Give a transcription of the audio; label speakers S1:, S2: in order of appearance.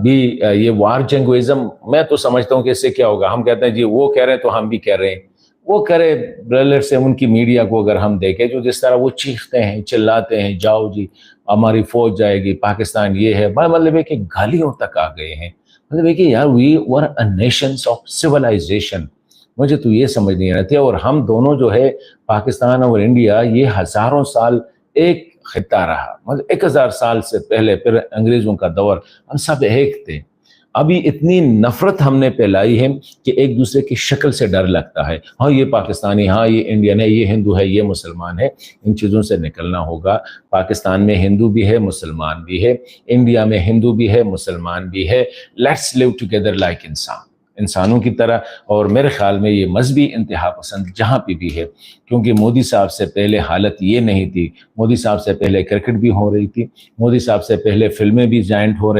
S1: بھی یہ وار جنگوئزم، میں تو سمجھتا ہوں کہ اس سے کیا ہوگا، ہم کہتے ہیں جی وہ کہہ رہے ہیں تو ہم بھی کہہ رہے ہیں، وہ کرے بریلر سے ان کی میڈیا کو اگر ہم دیکھیں جو جس طرح وہ چیختے ہیں چلاتے ہیں، جاؤ جی ہماری فوج جائے گی، پاکستان یہ ہے، مطلب ہے کہ گالیوں تک آ گئے ہیں، مطلب ہے کہ یار وی ور اے نیشنز آف سویلائزیشن، مجھے تو یہ سمجھ نہیں آتی. اور ہم دونوں جو ہے پاکستان اور انڈیا یہ ہزاروں سال ایک خطہ رہا، مطلب 1000 سال سے پہلے، پھر انگریزوں کا دور، ہم سب ایک تھے. ابھی اتنی نفرت ہم نے پھیلائی ہے کہ ایک دوسرے کی شکل سے ڈر لگتا ہے، ہاں یہ پاکستانی، ہاں یہ انڈین ہے، یہ ہندو ہے، یہ مسلمان ہے. ان چیزوں سے نکلنا ہوگا. پاکستان میں ہندو بھی ہے، مسلمان بھی ہے، انڈیا میں ہندو بھی ہے، مسلمان بھی ہے. لیٹس لیو ٹوگیدر لائک انسانوں کی طرح. اور میرے خیال میں یہ مذہبی انتہا پسند جہاں پہ بھی ہے، کیونکہ مودی صاحب سے پہلے حالت یہ نہیں تھی، مودی صاحب سے پہلے کرکٹ بھی ہو رہی تھی، مودی صاحب سے پہلے فلمیں بھی جائنٹ ہو رہی